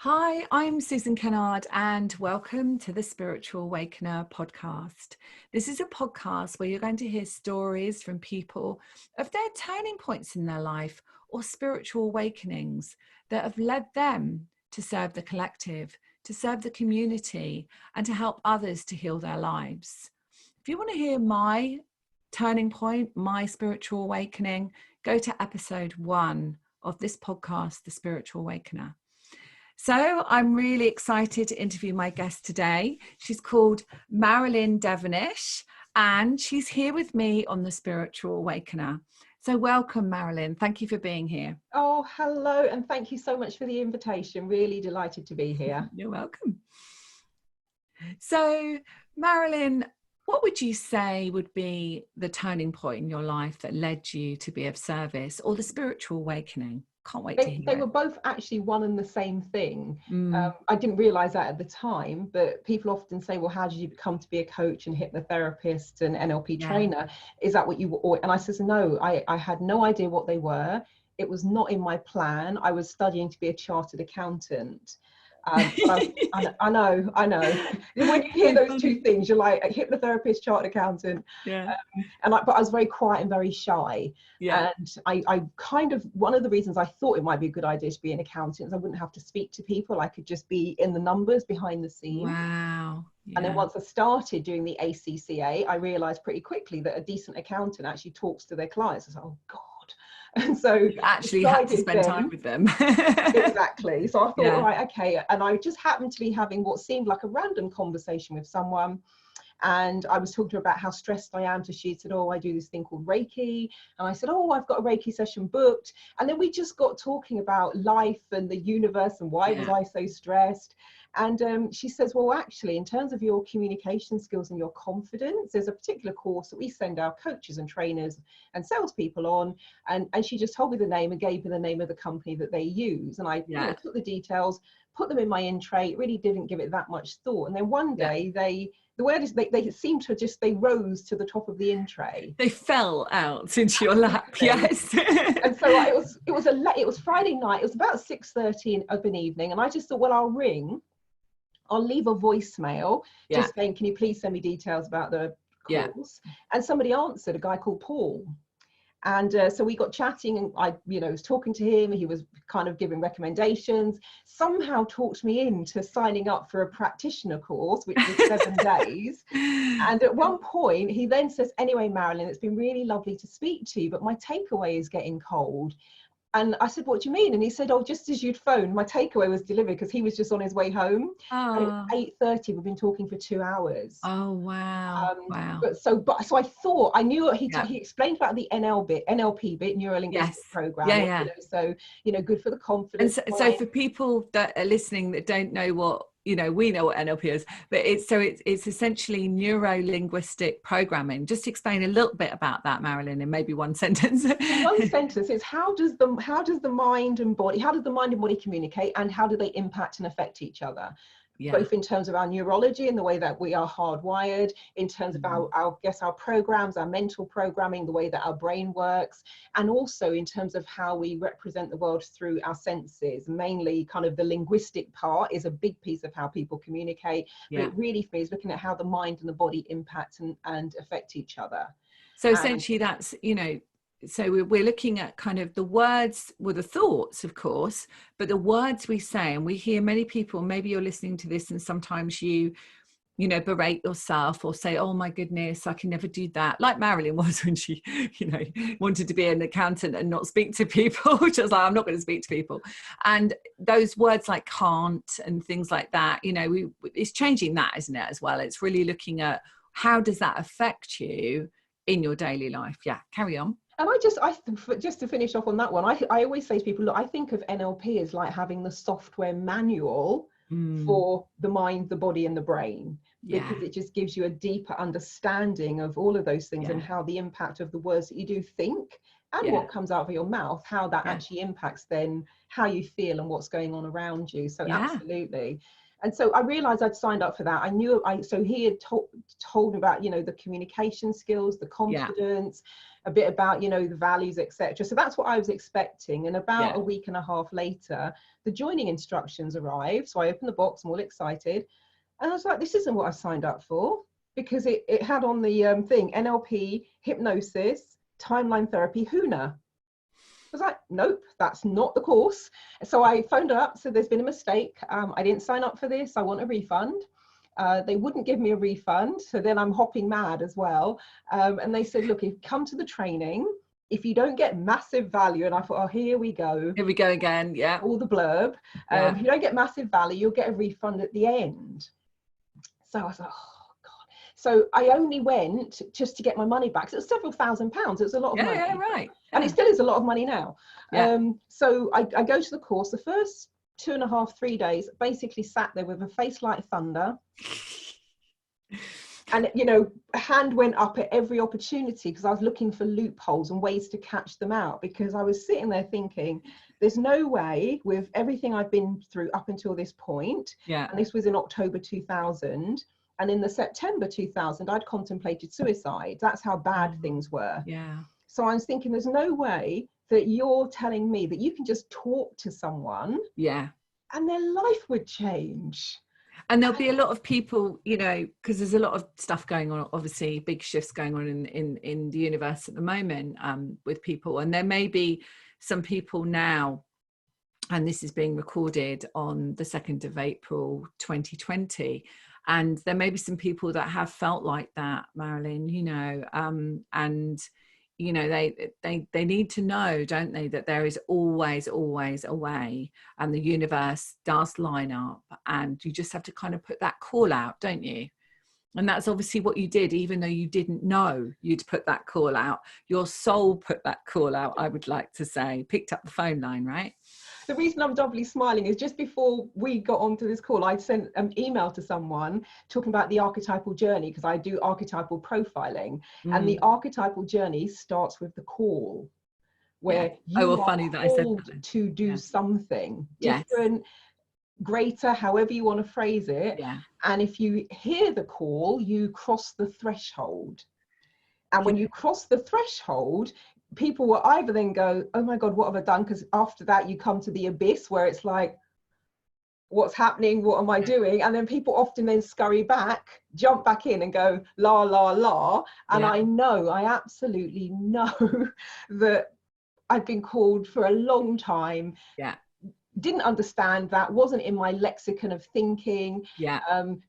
Hi, I'm Susan Kennard, and welcome to the Spiritual Awakener podcast. This is a podcast where you're going to hear stories from people of their turning points in their life or spiritual awakenings that have led them to serve the collective, to serve the community, and to help others to heal their lives. If you want to hear my turning point, my spiritual awakening, go to episode 1 of this podcast, The Spiritual Awakener. So I'm really excited to interview my guest today. She's called Marilyn Devonish, and she's here with me on the Spiritual Awakener. So welcome, Marilyn. Thank you for being here. Oh, hello, and thank you so much for the invitation. Really delighted to be here. You're welcome. So, Marilyn, what would you say would be the turning point in your life that led you to be of service, or the spiritual awakening? Can't wait to hear They it. were both actually one and the same thing. I didn't realize that at the time, but people often say, well, how did you become to be a coach and hypnotherapist and NLP trainer? Is that what you were? And I says, no, I had no idea what they were. It was not in my plan. I was studying to be a chartered accountant. I know. When you hear those two things, you're like a hypnotherapist, chartered accountant. But I was very quiet and very shy. And I kind of, one of the reasons I thought it might be a good idea to be an accountant is I wouldn't have to speak to people. I could just be in the numbers behind the scenes. Wow. And then once I started doing the ACCA, I realized pretty quickly that a decent accountant actually talks to their clients. I was like, oh God. And so you actually had to spend time with them. Exactly. So I thought, right, okay. And I just happened to be having what seemed like a random conversation with someone. And I was talking to her about how stressed I am. So she said, oh, I do this thing called Reiki. And I said, oh, I've got a Reiki session booked. And then we just got talking about life and the universe and why was I so stressed. And she says, well, actually, in terms of your communication skills and your confidence, there's a particular course that we send our coaches and trainers and salespeople on. And she just told me the name and gave me the name of the company that they use. And I took the details, put them in my in-tray, really didn't give it that much thought. And then one day the word is they seemed to just, they rose to the top of the in-tray. They fell out into your lap, yes. And so it was Friday night. It was about 6:30 of an evening. And I just thought, well, I'll leave a voicemail just saying, can you please send me details about the course? And somebody answered, a guy called Paul. And so we got chatting, and I, was talking to him. He was kind of giving recommendations, somehow talked me into signing up for a practitioner course, which was 7 days. And at one point, he then says, anyway, Marilyn, it's been really lovely to speak to you, but my takeaway is getting cold. And I said, what do you mean? And he said, oh, just as you'd phoned, my takeaway was delivered, because he was just on his way home. And it was 8:30. We've been talking for 2 hours. Oh, wow. Wow. So I thought, I knew he explained about the NLP bit, neuro-linguistic program. So, good for the confidence. And so for people that are listening that don't know what, we know what NLP is, but it's essentially neuro-linguistic programming. Just explain a little bit about that, Marilyn, in maybe one sentence. One sentence is how does the mind and body communicate, and how do they impact and affect each other? Both in terms of our neurology and the way that we are hardwired, in terms of our programs, our mental programming, the way that our brain works, and also in terms of how we represent the world through our senses. Mainly kind of the linguistic part is a big piece of how people communicate, but it really for me is looking at how the mind and the body impact and affect each other. So essentially that's, so we're looking at kind of the words, the thoughts, of course, but the words we say, and we hear many people, maybe you're listening to this and sometimes you berate yourself or say, oh my goodness, I can never do that. Like Marilyn was when she, wanted to be an accountant and not speak to people. She was like, I'm not going to speak to people. And those words like can't and things like that, it's changing that, isn't it, as well? It's really looking at how does that affect you in your daily life? Yeah, carry on. And just to finish off on that one, I always say to people, look, I think of NLP as like having the software manual for the mind, the body, and the brain, because it just gives you a deeper understanding of all of those things and how the impact of the words that you do think and what comes out of your mouth, how that actually impacts then how you feel and what's going on around you. So absolutely. And so I realized I'd signed up for that. I knew, so he had told me about, the communication skills, the confidence, a bit about, you know, the values, etc. So that's what I was expecting. And about a week and a half later, the joining instructions arrived. So I opened the box, I'm all excited. And I was like, this isn't what I signed up for, because it had on the thing, NLP, hypnosis, timeline therapy, HUNA. I was like, nope, that's not the course. So I phoned up, so there's been a mistake. I didn't sign up for this. I want a refund. They wouldn't give me a refund. So then I'm hopping mad as well. And they said, look, if you come to the training, if you don't get massive value, and I thought, oh, here we go. Here we go again, yeah. All the blurb. If you don't get massive value, you'll get a refund at the end. So I was like, oh. So I only went just to get my money back. So it was several £1,000s. It was a lot of money. Yeah, right. And it still is a lot of money now. So I go to the course. The first 2.5, 3 days, basically sat there with a face like thunder. And, you know, a hand went up at every opportunity because I was looking for loopholes and ways to catch them out, because I was sitting there thinking, there's no way, with everything I've been through up until this point, and this was in October 2000, and in the September 2000, I'd contemplated suicide. That's how bad things were. Yeah. So I was thinking, there's no way that you're telling me that you can just talk to someone and their life would change. And there'll be a lot of people, you know, because there's a lot of stuff going on, obviously big shifts going on in the universe at the moment with people. And there may be some people now, and this is being recorded on the 2nd of April, 2020. And there may be some people that have felt like that, Marilyn, you know, and, you know, they need to know, don't they, that there is always a way, and the universe does line up, and you just have to kind of put that call out, don't you? And that's obviously what you did, even though you didn't know you'd put that call out. Your soul put that call out, I would like to say, picked up the phone line, right? The reason I'm doubly smiling is just before we got onto this call, I sent an email to someone talking about the archetypal journey, because I do archetypal profiling. And the archetypal journey starts with the call, where you are funny that I said that. To do something different, greater, however you want to phrase it. And if you hear the call, you cross the threshold. And when you cross the threshold, people will either then go, oh my God, what have I done? Because after that, you come to the abyss where it's like, what's happening? What am I doing? And then people often then scurry back, jump back in and go, la, la, la. And I absolutely know that I've been called for a long time. Didn't understand that, wasn't in my lexicon of thinking.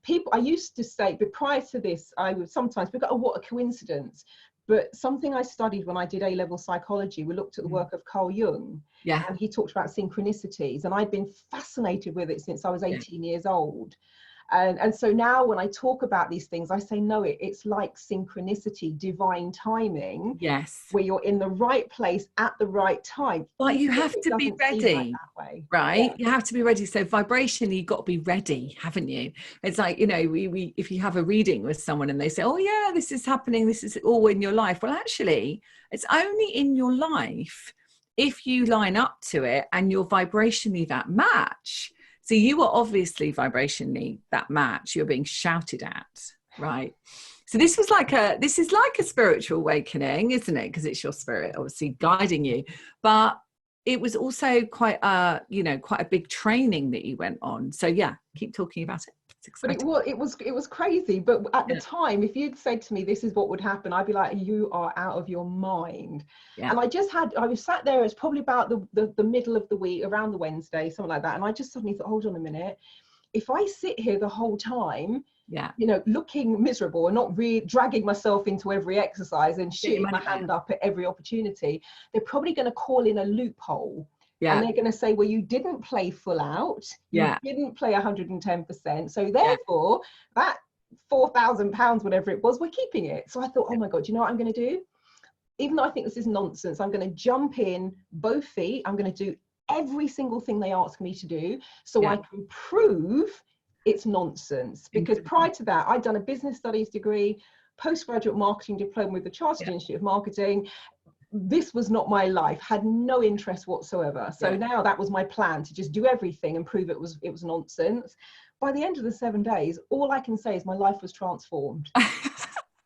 People, I used to say, but prior to this, I would sometimes think, oh, what a coincidence. But something I studied when I did A-level psychology, we looked at the work of Carl Jung, and he talked about synchronicities, and I'd been fascinated with it since I was 18 years old. And so now when I talk about these things, I say, no, it's like synchronicity, divine timing. Where you're in the right place at the right time. But you have to be ready, right? You have to be ready. So vibrationally, you've got to be ready, haven't you? It's like, you know, we if you have a reading with someone and they say, oh yeah, this is happening, this is all in your life. Well, actually, it's only in your life if you line up to it and you're vibrationally that match. So you are obviously vibrationally that match. You're being shouted at, right? So this is like a spiritual awakening, isn't it? Because it's your spirit obviously guiding you. But it was also quite a big training that you went on. So yeah, keep talking about it. But it was crazy. But at the time, if you'd said to me, this is what would happen, I'd be like, you are out of your mind. And I was sat there, it's probably about the middle of the week, around the Wednesday, something like that. And I just suddenly thought, hold on a minute. If I sit here the whole time, you know, looking miserable and not really dragging myself into every exercise and shooting my hand up at every opportunity, they're probably going to call in a loophole. And they're going to say, well, you didn't play full out. You didn't play 110%. So therefore, that £4,000, whatever it was, we're keeping it. So I thought, oh my God, you know what I'm going to do? Even though I think this is nonsense, I'm going to jump in both feet. I'm going to do every single thing they ask me to do, so I can prove it's nonsense. Because prior to that, I'd done a business studies degree, postgraduate marketing diploma with the Chartered Institute of Marketing. This was not my life, had no interest whatsoever. So now that was my plan, to just do everything and prove it was nonsense. By the end of the 7 days, all I can say is my life was transformed.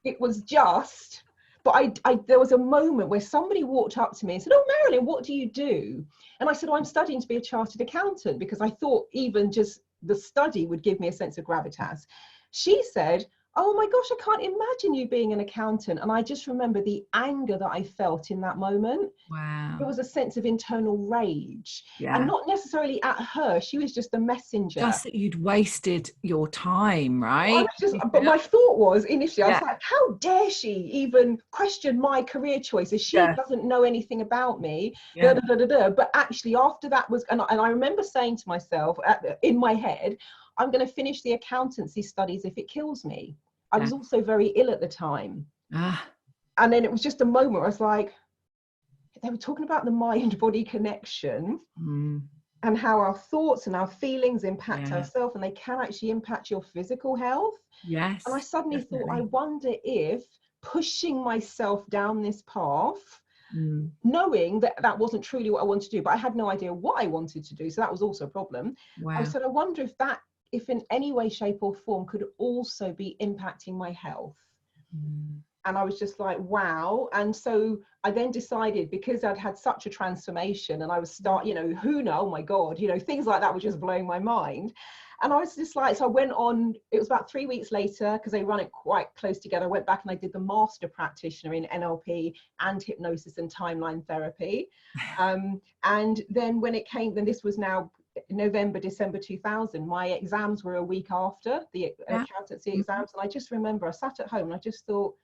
It was just But there was a moment where somebody walked up to me and said, "Oh, Marilyn, what do you do?" And I said, "Oh, I'm studying to be a chartered accountant," because I thought even just the study would give me a sense of gravitas. She said, "Oh my gosh, I can't imagine you being an accountant." And I just remember the anger that I felt in that moment. Wow. There was a sense of internal rage, and Yeah. not necessarily at her. She was just a messenger. Just that you'd wasted your time, right? But my thought was initially, I was Yeah. like, how dare she even question my career choices? She Yeah. doesn't know anything about me. Yeah. But actually, after that was, and I remember saying to myself in my head, I'm going to finish the accountancy studies if it kills me. I was also very ill at the time. And then it was just a moment where I was like, they were talking about the mind-body connection and how our thoughts and our feelings impact ourselves, and they can actually impact your physical health. Yes. And I suddenly definitely. thought, I wonder if pushing myself down this path, knowing that that wasn't truly what I wanted to do, but I had no idea what I wanted to do. So that was also a problem. Wow. I said, I wonder if in any way, shape or form could also be impacting my health. And I was just like, wow. And so I then decided, because I'd had such a transformation and I was oh my God, things like that were just blowing my mind. And I was just like, so I went on, it was about 3 weeks later, because they run it quite close together. I went back and I did the master practitioner in NLP and hypnosis and timeline therapy. And then when it came, then this was now November, December 2000, my exams were a week after the accountancy exams. And I just remember I sat at home and I just thought,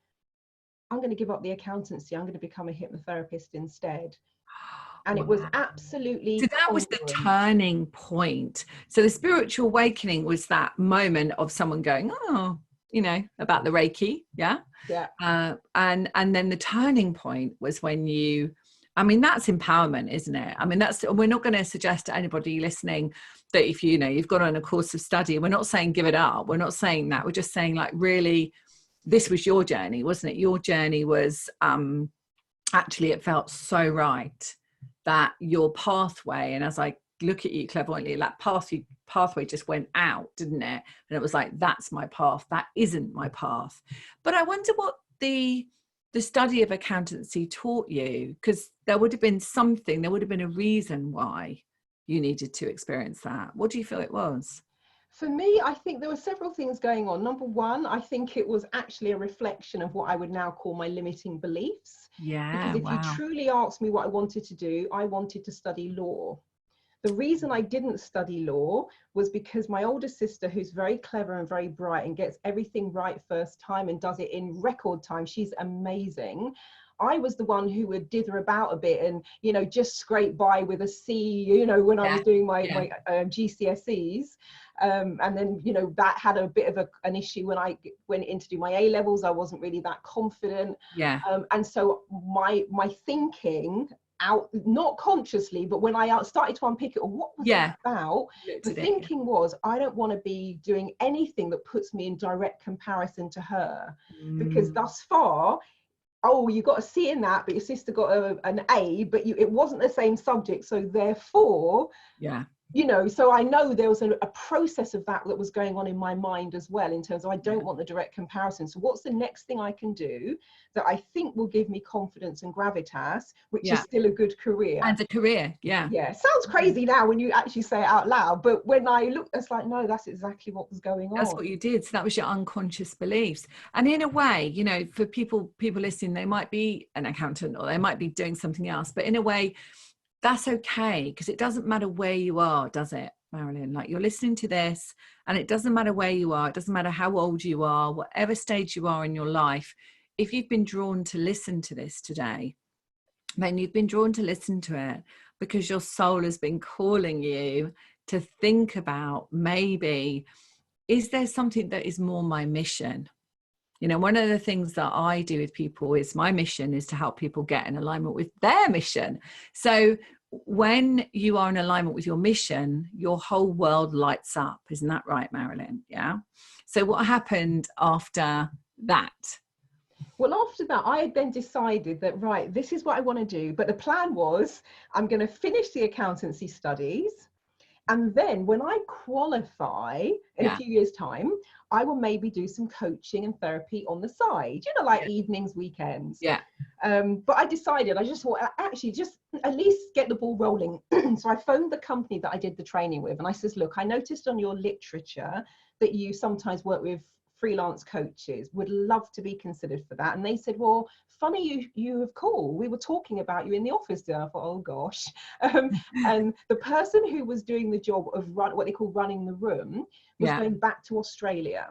I'm going to give up the accountancy. I'm going to become a hypnotherapist instead. And it was absolutely. So that was the turning point. So the spiritual awakening was that moment of someone going, oh, about the Reiki. Yeah. And then the turning point was when that's empowerment, isn't it? We're not going to suggest to anybody listening that if you've gone on a course of study, we're not saying give it up. We're not saying that. We're just saying, like, really, this was your journey, wasn't it? Your journey was actually, it felt so right that your pathway, and as I look at you clairvoyantly, that pathway just went out, didn't it? And it was like, that's my path, that isn't my path. But I wonder what the study of accountancy taught you, because there would have been a reason why you needed to experience that. What do you feel it was? For me, I think there were several things going on. Number one, I think it was actually a reflection of what I would now call my limiting beliefs. Yeah. Because if you truly asked me what I wanted to do, I wanted to study law. The reason I didn't study law was because my older sister, who's very clever and very bright and gets everything right first time and does it in record time, she's amazing. I was the one who would dither about a bit and, just scrape by with a C, when I was doing my GCSEs. And then, that had a bit of an issue when I went in to do my A levels. I wasn't really that confident. And so my thinking out, not consciously, but when I started to unpick it, what was that about? The thinking was, I don't want to be doing anything that puts me in direct comparison to her, because thus far, you got a C in that, but your sister got an A, but it wasn't the same subject. So therefore, so I know there was a process of that was going on in my mind as well, in terms of, I don't want the direct comparison. So what's the next thing I can do that I think will give me confidence and gravitas, which is still a good career? And a career, sounds crazy now when you actually say it out loud, but when I look, it's like, no, that's exactly what was going on. That's what you did. So that was your unconscious beliefs. And in a way, for people listening, they might be an accountant or they might be doing something else, but in a way, that's okay, because it doesn't matter where you are, does it, Marilyn? Like, you're listening to this and it doesn't matter where you are. It doesn't matter how old you are, whatever stage you are in your life. If you've been drawn to listen to this today, then you've been drawn to listen to it because your soul has been calling you to think about, maybe, is there something that is more my mission? One of the things that I do with people is, my mission is to help people get in alignment with their mission. So when you are in alignment with your mission, your whole world lights up. Isn't that right, Marilyn? Yeah. So what happened after that? Well, after that, I had then decided that, right, this is what I want to do. But the plan was, I'm going to finish the accountancy studies. And then when I qualify in a few years' time, I will maybe do some coaching and therapy on the side, you know, like evenings, weekends. Yeah. But I decided, I just thought, actually, just at least get the ball rolling. So I phoned the company that I did the training with, and I says, look, I noticed on your literature that you sometimes work with freelance coaches, would love to be considered for that. And they said, well, funny you have called, we were talking about you in the office there. I thought, oh gosh. And the person who was doing the job of what they call running the room was going back to Australia,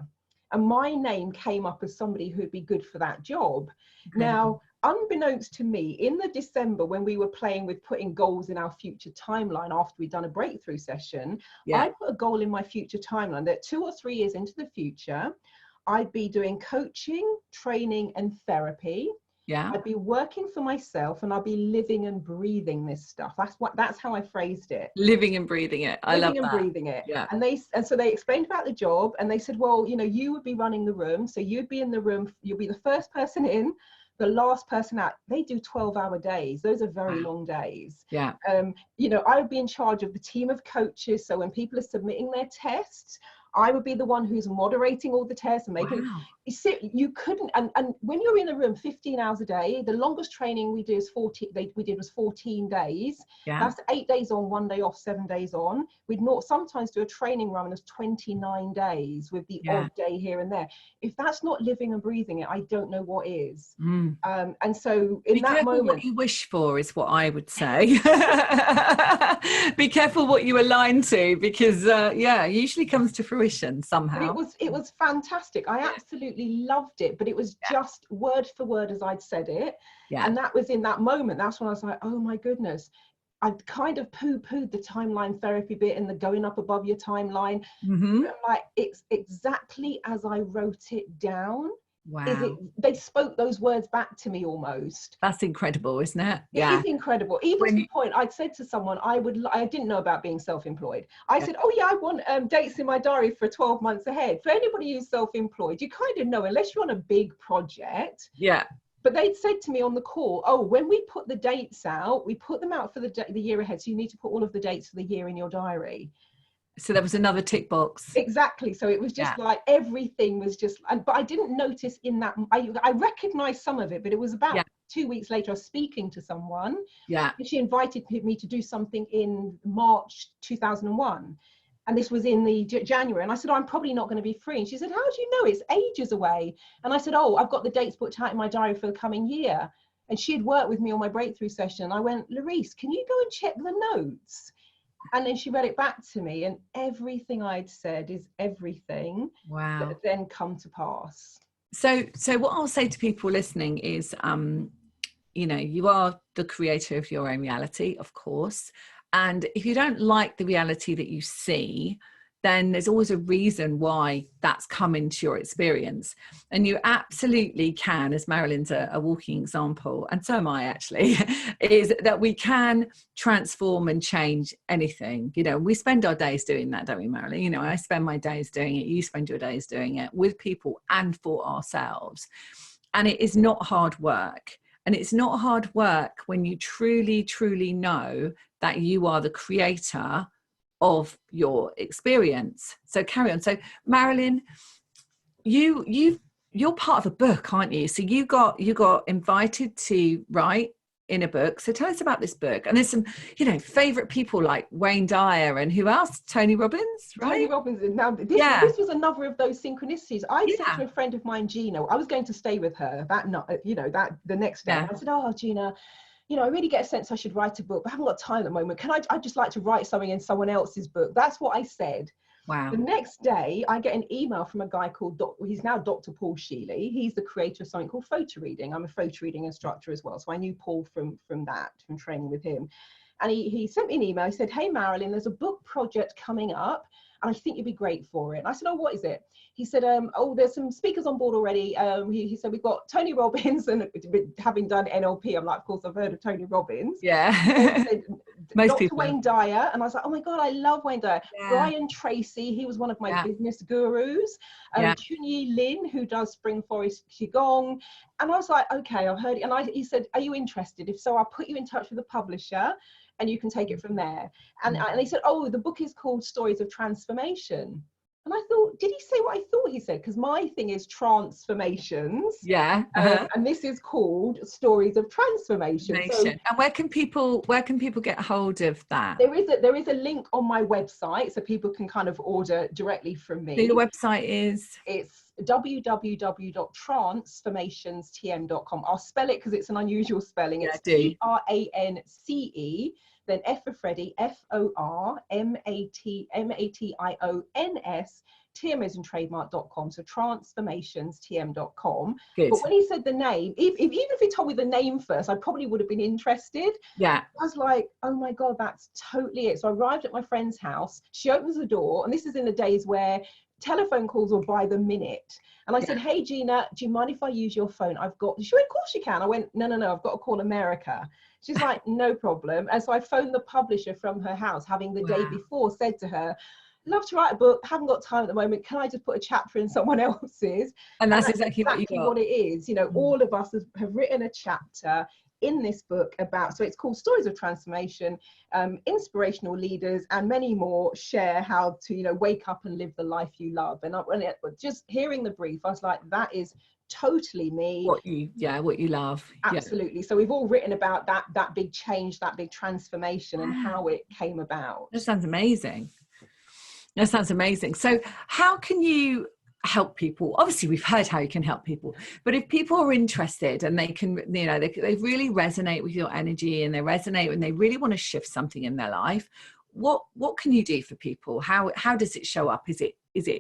and my name came up as somebody who'd be good for that job. Now, unbeknownst to me, in the December when we were playing with putting goals in our future timeline after we'd done a breakthrough session, I put a goal in my future timeline that 2 or 3 years into the future, I'd be doing coaching, training, and therapy. I'd be working for myself, and I'll be living and breathing this stuff. That's how I phrased it. Living and breathing it. I love that. Living and breathing it. Yeah. And so they explained about the job, and they said, well, you know, you would be running the room. So you'd be in the room. You'll be the first person in, the last person out. They do 12-hour days. Those are very long days. Yeah. You know, I would be in charge of the team of coaches. So when people are submitting their tests, I would be the one who's moderating all the tests and making. You couldn't, and when you're in the room 15 hours a day, the longest training we did was 14 days. That's 8 days on, 1 day off, 7 days on. We'd not sometimes do a training run as 29 days with the odd day here and there. If that's not living and breathing it, I don't know what is. And so in that moment, what you wish for is what I would say. Be careful what you align to, because it usually comes to fruition somehow. But it was fantastic. I absolutely loved it, but it was just word for word as I'd said it. And that was in that moment. That's when I was like, oh my goodness. I'd kind of poo-pooed the timeline therapy bit and the going up above your timeline. Like, it's exactly as I wrote it down. Wow. They spoke those words back to me almost. That's incredible, isn't it? It is incredible. Even to the point I'd said to someone, I didn't know about being self-employed. I said, oh yeah, I want dates in my diary for 12 months ahead. For anybody who's self-employed, you kind of know, unless you're on a big project. But they'd said to me on the call, oh, when we put the dates out, we put them out for the year ahead. So you need to put all of the dates for the year in your diary. So there was another tick box. Exactly. So it was just like everything was just, but I didn't notice in that, I recognized some of it, but it was about 2 weeks later, I was speaking to someone. And she invited me to do something in March 2001. And this was in the January. And I said, oh, I'm probably not going to be free. And she said, how do you know? It's ages away. And I said, oh, I've got the dates booked out in my diary for the coming year. And she had worked with me on my breakthrough session. I went, Larice, can you go and check the notes? And then she read it back to me, and everything I'd said is everything that had then come to pass. So what I'll say to people listening is, you know, you are the creator of your own reality, of course. And if you don't like the reality that you see, then there's always a reason why that's come into your experience. And you absolutely can, as Marilyn's a walking example, and so am I actually, is that we can transform and change anything. You know, we spend our days doing that, don't we, Marilyn? You know, I spend my days doing it, you spend your days doing it with people and for ourselves. And it is not hard work. And it's not hard work when you truly, truly know that you are the creator of your experience. So carry on. So Marilyn, you're part of a book, aren't you? So you got invited to write in a book. So tell us about this book. And there's some, you know, favorite people like Wayne Dyer and who else? Tony Robbins, right? Tony Robbins. Now this was another of those synchronicities. I said to a friend of mine, Gina, I was going to stay with her that night, you know, that the next day. I said, oh, Gina, you know, I really get a sense I should write a book, but I haven't got time at the moment. I'd just like to write something in someone else's book. That's what I said. Wow. The next day, I get an email from a guy called, he's now Dr. Paul Sheely. He's the creator of something called photo reading. I'm a photo reading instructor as well. So I knew Paul from training with him. And he sent me an email. He said, hey, Marilyn, there's a book project coming up, and I think you'd be great for it. And I said, oh, what is it? He said, oh, there's some speakers on board already. He said, we've got Tony Robbins, and having done NLP, I'm like, of course, I've heard of Tony Robbins. Yeah. Most Dr. people. Wayne Dyer. And I was like, oh my God, I love Wayne Dyer. Yeah. Brian Tracy, he was one of my business gurus. Chunyi Lin, who does Spring Forest Qigong. And I was like, okay, I've heard it. And he said, are you interested? If so, I'll put you in touch with a publisher. and you can take it from there. And they said, oh, the book is called Stories of Transformation. And I thought, did he say what I thought he said? Because my thing is transformations. Yeah. And this is called Stories of Transformation. So, and where can people get hold of that? There is a link on my website, so people can kind of order directly from me. So your website is? It's www.transformationstm.com. I'll spell it because it's an unusual spelling. It's TRANCE, then F for Freddie, FORMATIONS, TM as in trademark.com. So transformationstm.com. Good. But when he said the name, even if he told me the name first, I probably would have been interested. Yeah. I was like, oh my God, that's totally it. So I arrived at my friend's house. She opens the door, and this is in the days where telephone calls were by the minute. And I said, hey, Gina, do you mind if I use your phone? She went, of course you can. I went, no, I've got to call America. She's like, no problem. And so I phoned the publisher from her house, having the day before said to her, love to write a book, haven't got time at the moment, can I just put a chapter in someone else's? And that's exactly what it is. You know, all of us have written a chapter in this book about, so it's called Stories of Transformation. Inspirational leaders and many more share how to, you know, wake up and live the life you love. And just hearing the brief, I was like, that is totally me. What you love. Absolutely. So we've all written about that big change, that big transformation, and how it came about. That sounds amazing. So how can you help people? Obviously we've heard how you can help people, but if people are interested and they can, you know, they really resonate with your energy, and they resonate and they really want to shift something in their life, what can you do for people? How does it show up? Is it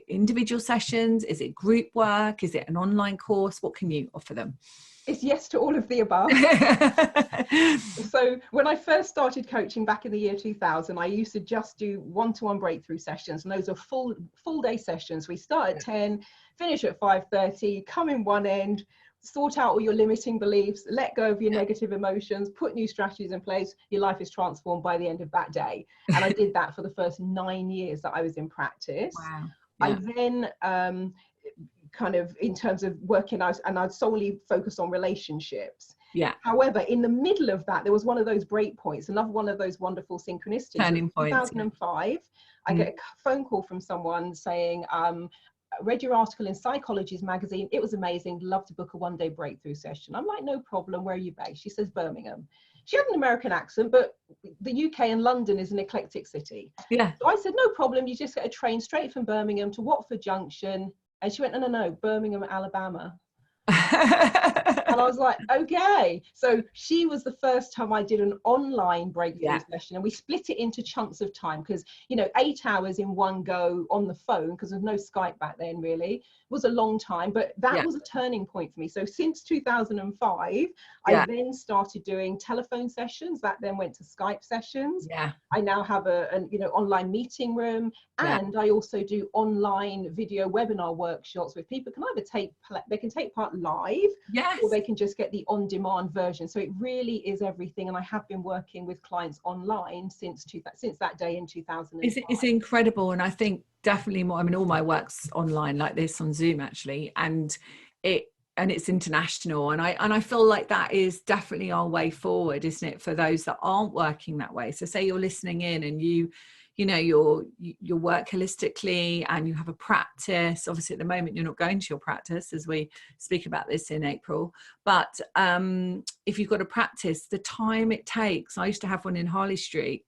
individual sessions? Is it group work? Is it an online course? What can you offer them? It's yes to all of the above. So when I first started coaching back in the year 2000, I used to just do one-to-one breakthrough sessions, and those are full day sessions. We start at 10, finish at 5:30, come in one end, sort out all your limiting beliefs, let go of your negative emotions, put new strategies in place. Your life is transformed by the end of that day. And I did that for the first 9 years that I was in practice. Wow. I then kind of, in terms of working out, and I'd solely focus on relationships. Yeah. However, in the middle of that, there was one of those break points, another one of those wonderful synchronicities. Turning points. 2005, I get a phone call from someone saying, read your article in Psychology's magazine. It was amazing. Love to book a one-day breakthrough session. I'm like, no problem. Where are you based? She says, Birmingham. She had an American accent, but the UK and London is an eclectic city. Yeah. So I said, no problem. You just get a train straight from Birmingham to Watford Junction. And she went, no, Birmingham, Alabama. And I was like, okay. So she was the first time I did an online breakthrough session, and we split it into chunks of time, because, you know, 8 hours in one go on the phone, because there's no Skype back then really, was a long time, but that was a turning point for me. So since 2005, I then started doing telephone sessions. That then went to Skype sessions. Yeah. I now have an online meeting room, and I also do online video webinar workshops where people can either take part live, or they can just get the on-demand version. So it really is everything. And I have been working with clients online since that day in 2005. It's incredible. And I think definitely more, I mean, all my work's online like this on Zoom actually, and it's international. And I feel like that is definitely our way forward, isn't it, for those that aren't working that way. So say you're listening in and you work holistically and you have a practice. Obviously at the moment you're not going to your practice as we speak about this in April, but if you've got a practice, the time it takes, I used to have one in Harley Street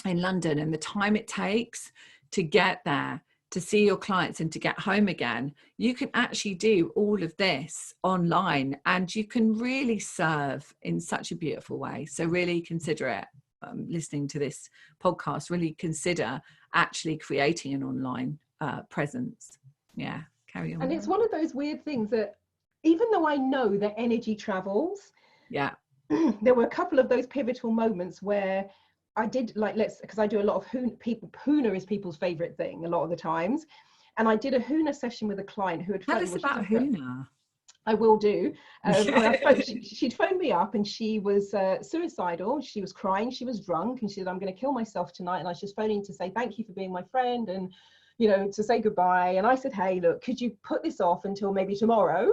in London, and the time it takes to get there, to see your clients and to get home again, you can actually do all of this online, and you can really serve in such a beautiful way. So really consider it. Listening to this podcast, really consider actually creating an online presence. Carry on. And it's one of those weird things that, even though I know that energy travels, there were a couple of those pivotal moments where I did, because I do a lot of Huna is people's favorite thing a lot of the times, and I did a Huna session with a client who had Tell us about Huna. I will do. She'd phoned me up, and she was suicidal. She was crying. She was drunk, and she said, I'm going to kill myself tonight. And I was just phoning to say thank you for being my friend, and you know, to say goodbye. And I said, hey, look, could you put this off until maybe tomorrow?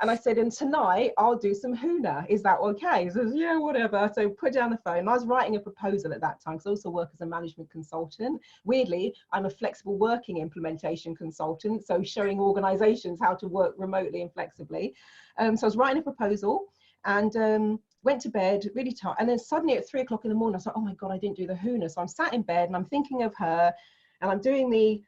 And I said, and tonight I'll do some huna. Is that okay? He says, yeah, whatever. So put down the phone. I was writing a proposal at that time because I also work as a management consultant. Weirdly, I'm a flexible working implementation consultant. So showing organizations how to work remotely and flexibly. So I was writing a proposal and went to bed really tired. And then suddenly at 3 o'clock in the morning, I was like, oh my God, I didn't do the huna. So I'm sat in bed and I'm thinking of her and I'm doing the,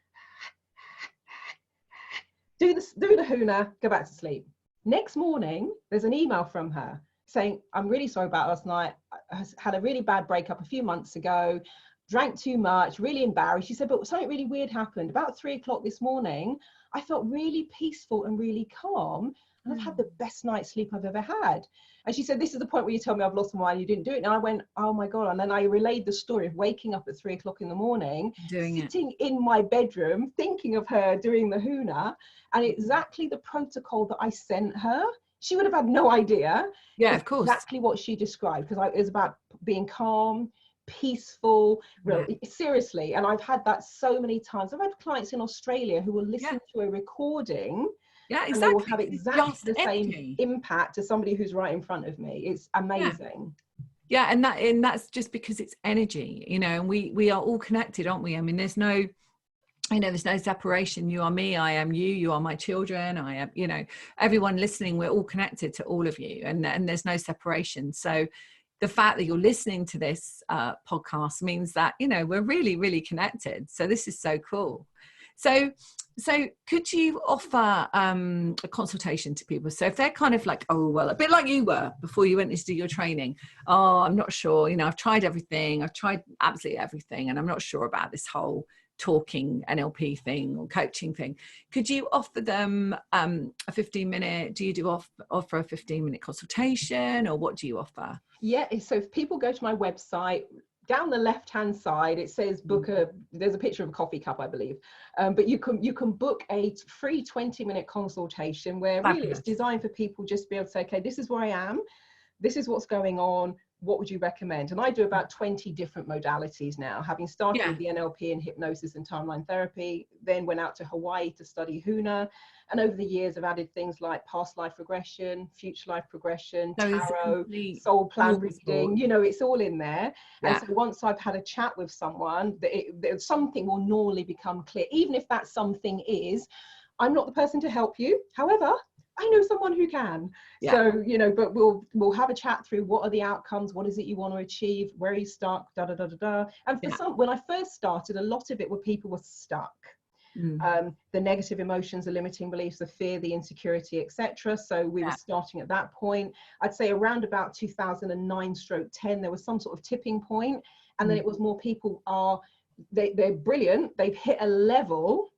do the huna, go back to sleep. Next morning, there's an email from her saying, I'm really sorry about last night. I had a really bad breakup a few months ago, drank too much, really embarrassed. She said, but something really weird happened. About 3 o'clock this morning, I felt really peaceful and really calm. And I've had the best night's sleep I've ever had. And she said, this is the point where you tell me I've lost my mind, you didn't do it. And I went, oh my God. And then I relayed the story of waking up at 3 o'clock in the morning, sitting in my bedroom, thinking of her doing the huna, and exactly the protocol that I sent her. She would have had no idea. Yeah, of course. Exactly what she described, because it was about being calm, peaceful, really, seriously. And I've had that so many times. I've had clients in Australia who will listen to a recording. Yeah, exactly. And they will have exactly the same impact as somebody who's right in front of me. It's amazing. Yeah, and that's just because it's energy, you know, and we are all connected, aren't we? I mean, there's no, you know, there's no separation. You are me, I am you, you are my children, I am, you know, everyone listening, we're all connected to all of you, and there's no separation. So the fact that you're listening to this podcast means that, you know, we're really, really connected. So this is so cool. So could you offer a consultation to people? So if they're kind of like, oh, well, a bit like you were before you went to do your training. Oh, I'm not sure. You know, I've tried everything. I've tried absolutely everything. And I'm not sure about this whole talking NLP thing or coaching thing. Could you offer them a 15-minute, do you offer a 15-minute consultation, or what do you offer? Yeah, so if people go to my website, down the left-hand side, it says book there's a picture of a coffee cup, I believe. But you can book a free 20-minute consultation where really it's designed for people just to be able to say, okay, this is where I am. This is what's going on. What would you recommend? And I do about 20 different modalities now, having started with the NLP and hypnosis and timeline therapy, then went out to Hawaii to study huna. And over the years, I've added things like past life regression, future life progression, tarot, soul plan reading, you know, it's all in there. And so once I've had a chat with someone, something will normally become clear, even if that something is, I'm not the person to help you. However, I know someone who can. So, you know, but we'll have a chat through what are the outcomes, what is it you want to achieve, where are you stuck, da da da da da. And for some, when I first started, a lot of it were people were stuck. The negative emotions, the limiting beliefs, the fear, the insecurity, etc. So we were starting at that point. I'd say around about 2009/10, there was some sort of tipping point, and then it was more people they're brilliant, they've hit a level,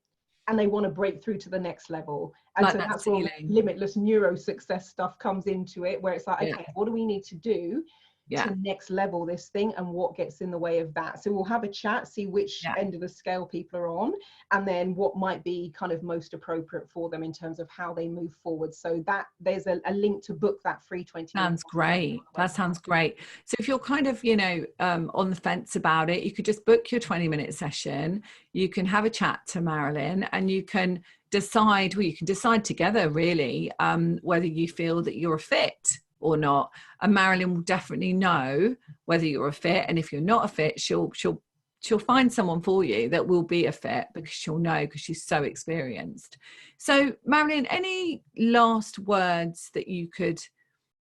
and they want to break through to the next level. And like so that's where limitless neuro success stuff comes into it, where it's like, okay, what do we need to do to next level this thing, and what gets in the way of that? So we'll have a chat, see which end of the scale people are on, and then what might be kind of most appropriate for them in terms of how they move forward. So that there's a link to book that free 20 sounds great. That sounds great. So if you're kind of, you know, on the fence about it, you could just book your 20-minute session. You can have a chat to Marilyn, and you can decide, well, you can decide together really whether you feel that you're a fit or not. And Marilyn will definitely know whether you're a fit, and if you're not a fit, she'll find someone for you that will be a fit, because she'll know, because she's so experienced. So Marilyn, any last words that you could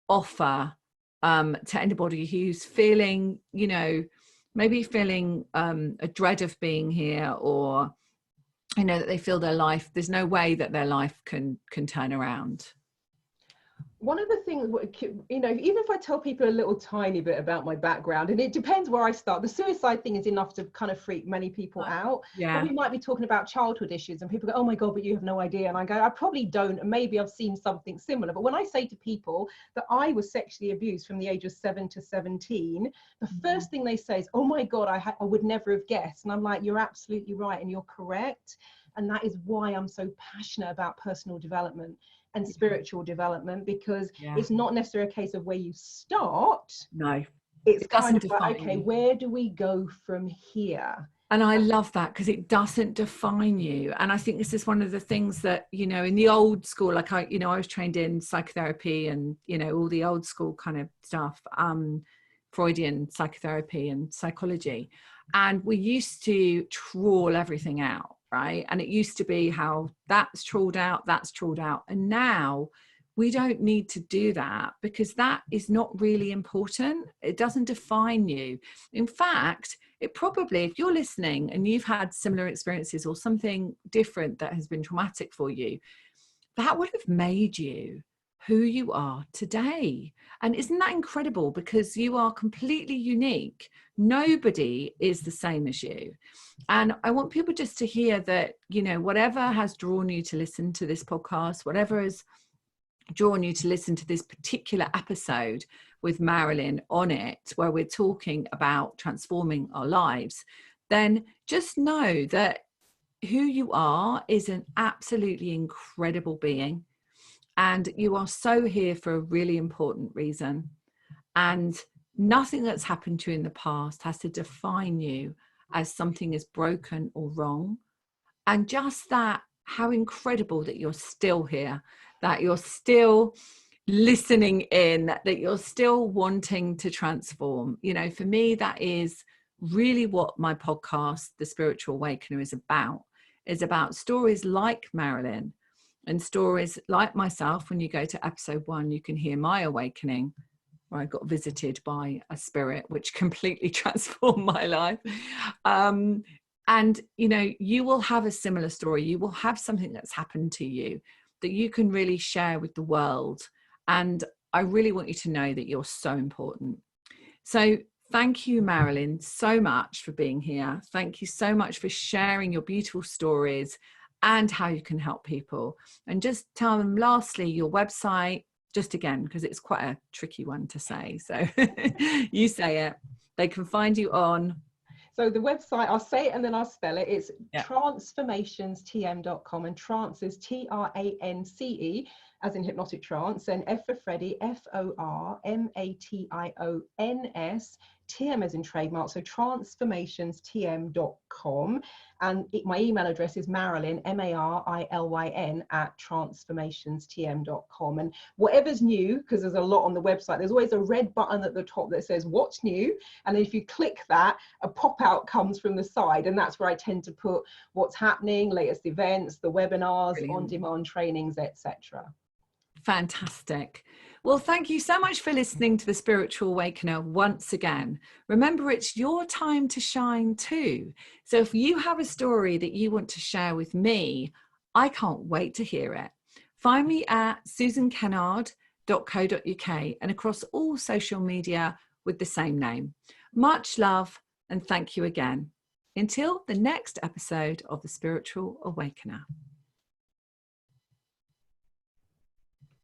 offer to anybody who's feeling, you know, maybe feeling a dread of being here, or you know, that they feel their life, there's no way that their life can turn around? One of the things, you know, even if I tell people a little tiny bit about my background, and it depends where I start, the suicide thing is enough to kind of freak many people out. But we might be talking about childhood issues, and people go, oh my God, but you have no idea. And I go, I probably don't, and maybe I've seen something similar. But when I say to people that I was sexually abused from the age of 7 to 17, the first thing they say is, oh my God, I would never have guessed. And I'm like, you're absolutely right, and you're correct. And that is why I'm so passionate about personal development and spiritual development, because it's not necessarily a case of where you start. No, it's kind of like, okay, where do we go from here? And I love that, because it doesn't define you. And I think this is one of the things that, you know, in the old school, like I was trained in psychotherapy and, you know, all the old school kind of stuff, Freudian psychotherapy and psychology. And we used to trawl everything out, right? And it used to be how that's trawled out. And now we don't need to do that, because that is not really important. It doesn't define you. In fact, it probably, if you're listening and you've had similar experiences or something different that has been traumatic for you, that would have made you who you are today. And isn't that incredible? Because you are completely unique. Nobody is the same as you. And I want people just to hear that, you know, whatever has drawn you to listen to this podcast, whatever has drawn you to listen to this particular episode with Marilyn on it, where we're talking about transforming our lives, then just know that who you are is an absolutely incredible being. And you are so here for a really important reason. And nothing that's happened to you in the past has to define you as something is broken or wrong. And just that, how incredible that you're still here, that you're still listening in, that you're still wanting to transform. You know, for me, that is really what my podcast, The Spiritual Awakener, is about stories like Marilyn and stories like myself. When you go to episode 1, you can hear my awakening, where I got visited by a spirit which completely transformed my life. And, you know, you will have a similar story. You will have something that's happened to you that you can really share with the world. And I really want you to know that you're so important. So thank you, Marilyn, so much for being here. Thank you so much for sharing your beautiful stories and how you can help people. And just tell them, lastly, your website, just again, because it's quite a tricky one to say. So you say it. They can find you on... So the website, I'll say it and then I'll spell it. It's transformationstm.com, and trance is TRANCE, as in hypnotic trance, and F for Freddie, FORMATIONS, TM as in trademark, so transformationstm.com. And my email address is Marilyn, MARILYN, @transformationstm.com. And whatever's new, because there's a lot on the website, there's always a red button at the top that says what's new. And if you click that, a pop-out comes from the side, and that's where I tend to put what's happening, latest events, the webinars, on-demand trainings, etc. Fantastic. Well, thank you so much for listening to The Spiritual Awakener once again. Remember, it's your time to shine too. So if you have a story that you want to share with me, I can't wait to hear it. Find me at susankennard.co.uk and across all social media with the same name. Much love and thank you again. Until the next episode of The Spiritual Awakener.